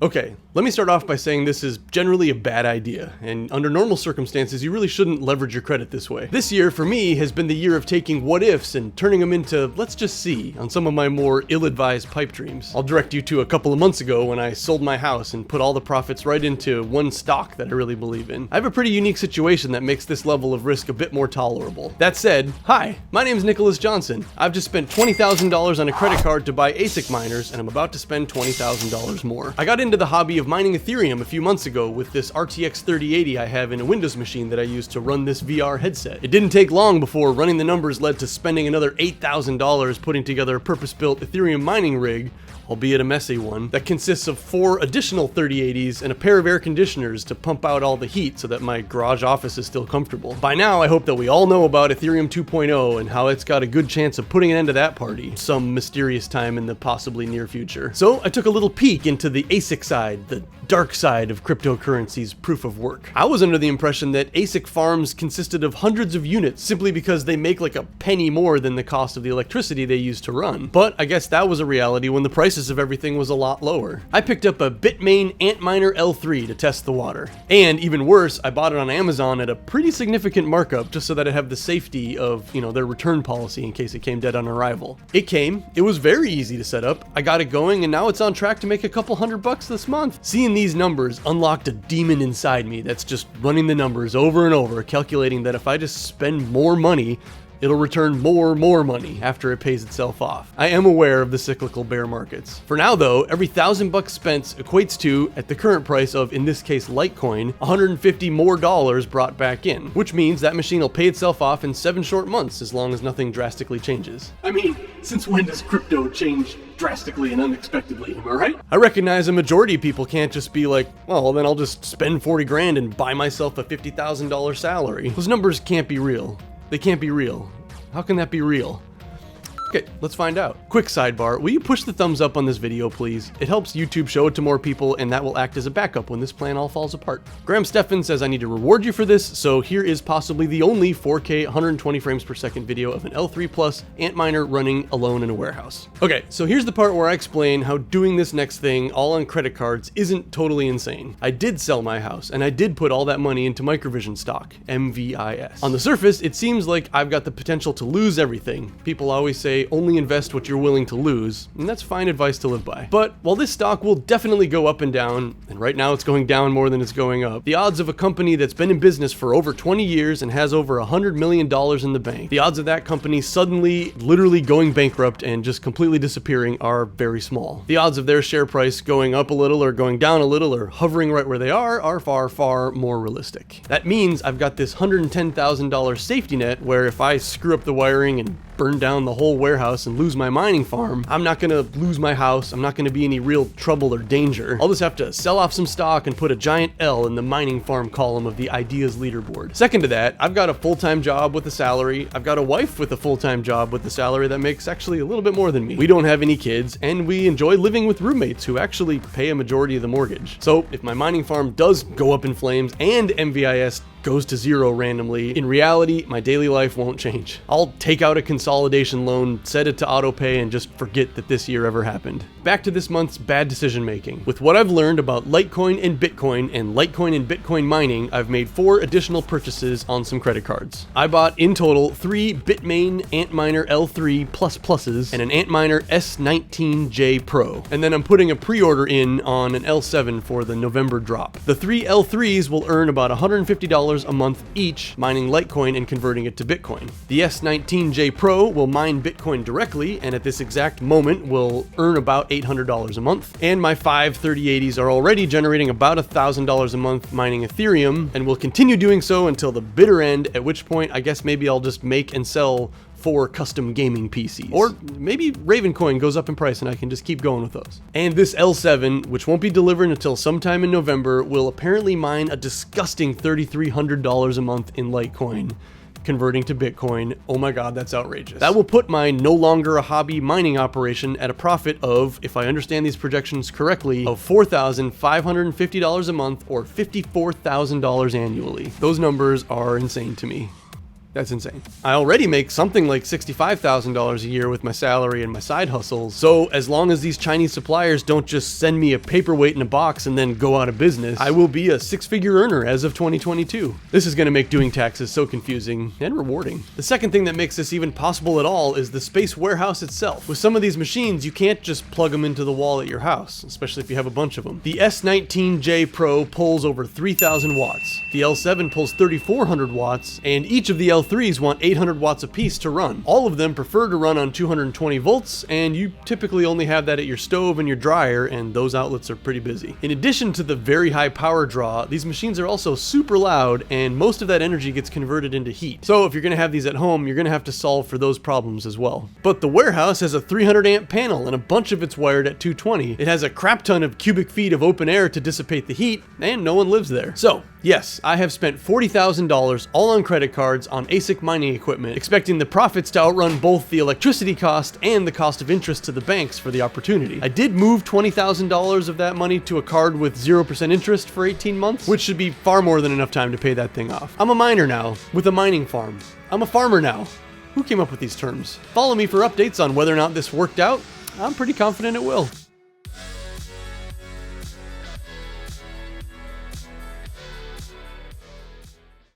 Okay, let me start off by saying this is generally a bad idea, and under normal circumstances, you really shouldn't leverage your credit this way. This year, for me, has been the year of taking what-ifs and turning them into let's just see on some of my more ill-advised pipe dreams. I'll direct you to a couple of months ago when I sold my house and put all the profits right into one stock that I really believe in. I have a pretty unique situation that makes this level of risk a bit more tolerable. That said, hi, my name is Nicholas Johnson. I've just spent $20,000 on a credit card to buy ASIC miners, and I'm about to spend $20,000 more. I got into the hobby of mining Ethereum a few months ago with this RTX 3080 I have in a Windows machine that I use to run this VR headset. It didn't take long before running the numbers led to spending another $8,000 putting together a purpose-built Ethereum mining rig, albeit a messy one, that consists of 4 additional 3080s and a pair of air conditioners to pump out all the heat so that my garage office is still comfortable. By now, I hope that we all know about Ethereum 2.0 and how it's got a good chance of putting an end to that party some mysterious time in the possibly near future. So I took a little peek into the ASIC side, the dark side of cryptocurrency's proof of work. I was under the impression that ASIC farms consisted of hundreds of units simply because they make like a penny more than the cost of the electricity they use to run. But I guess that was a reality when the prices of everything was a lot lower. I picked up a Bitmain Antminer L3 to test the water. And even worse, I bought it on Amazon at a pretty significant markup just so that I'd have the safety of, their return policy in case it came dead on arrival. It came, it was very easy to set up, I got it going, and now it's on track to make a couple $100 this month. Seeing these numbers unlocked a demon inside me that's just running the numbers over and over, calculating that if I just spend more money, it'll return more money after it pays itself off. I am aware of the cyclical bear markets. For now though, every $1,000 spent equates to, at the current price of, in this case, litecoin, $150 more brought back in, which means that machine will pay itself off in 7 short months as long as nothing drastically changes. I mean, since when does crypto change drastically and unexpectedly, am I right? I recognize a majority of people can't just be like, well, then I'll just spend 40 grand and buy myself a $50,000 salary. Those numbers can't be real. They can't be real. How can that be real? Okay, let's find out. Quick sidebar, will you push the thumbs up on this video, please? It helps YouTube show it to more people, and that will act as a backup when this plan all falls apart. Graham Stephan says I need to reward you for this, so here is possibly the only 4K 120 frames per second video of an L3 Plus Antminer running alone in a warehouse. Okay, so here's the part where I explain how doing this next thing all on credit cards isn't totally insane. I did sell my house, and I did put all that money into Microvision stock, MVIS. On the surface, it seems like I've got the potential to lose everything. People always say, only invest what you're willing to lose, and that's fine advice to live by. But while this stock will definitely go up and down, and right now it's going down more than it's going up, the odds of a company that's been in business for over 20 years and has over $100 million in the bank, the odds of that company suddenly literally going bankrupt and just completely disappearing are very small. The odds of their share price going up a little or going down a little or hovering right where they are far more realistic. That means I've got this $110,000 safety net where if I screw up the wiring and burn down the whole warehouse and lose my mining farm, I'm not gonna lose my house, I'm not gonna be any real trouble or danger. I'll just have to sell off some stock and put a giant L in the mining farm column of the ideas leaderboard. Second to that, I've got a full-time job with a salary, I've got a wife with a full-time job with a salary that makes actually a little bit more than me. We don't have any kids, and we enjoy living with roommates who actually pay a majority of the mortgage. So if my mining farm does go up in flames and MVIS goes to zero randomly, in reality, my daily life won't change. I'll take out a consolidation loan, set it to auto pay, and just forget that this year ever happened. Back to this month's bad decision making. With what I've learned about Litecoin and Litecoin and Bitcoin mining, I've made 4 additional purchases on some credit cards. I bought in total 3 Bitmain Antminer L3 Pluses and an Antminer S19J Pro. And then I'm putting a pre-order in on an L7 for the November drop. The 3 L3s will earn about $150 a month each, mining Litecoin and converting it to Bitcoin. The S19J Pro will mine Bitcoin directly, and at this exact moment will earn about $800 a month. And my 5 3080s are already generating about $1,000 a month mining Ethereum, and will continue doing so until the bitter end, at which point I guess maybe I'll just make and sell 4 custom gaming PCs. Or maybe Ravencoin goes up in price and I can just keep going with those. And this L7, which won't be delivered until sometime in November, will apparently mine a disgusting $3,300 a month in Litecoin, converting to Bitcoin. Oh my god, that's outrageous. That will put my no longer a hobby mining operation at a profit of, if I understand these projections correctly, of $4,550 a month or $54,000 annually. Those numbers are insane to me. That's insane. I already make something like $65,000 a year with my salary and my side hustles, so as long as these Chinese suppliers don't just send me a paperweight in a box and then go out of business, I will be a six-figure earner as of 2022. This is going to make doing taxes so confusing and rewarding. The second thing that makes this even possible at all is the space warehouse itself. With some of these machines, you can't just plug them into the wall at your house, especially if you have a bunch of them. The S19J Pro pulls over 3,000 watts. The L7 pulls 3,400 watts, and each of the L3s want 800 watts apiece to run. All of them prefer to run on 220 volts, and you typically only have that at your stove and your dryer, and those outlets are pretty busy. In addition to the very high power draw, these machines are also super loud, and most of that energy gets converted into heat. So if you're gonna have these at home, you're gonna have to solve for those problems as well. But the warehouse has a 300 amp panel, and a bunch of it's wired at 220. It has a crap ton of cubic feet of open air to dissipate the heat, and no one lives there. So yes, I have spent $40,000 all on credit cards on ASIC mining equipment, expecting the profits to outrun both the electricity cost and the cost of interest to the banks for the opportunity. I did move $20,000 of that money to a card with 0% interest for 18 months, which should be far more than enough time to pay that thing off. I'm a miner now, with a mining farm. I'm a farmer now. Who came up with these terms? Follow me for updates on whether or not this worked out. I'm pretty confident it will.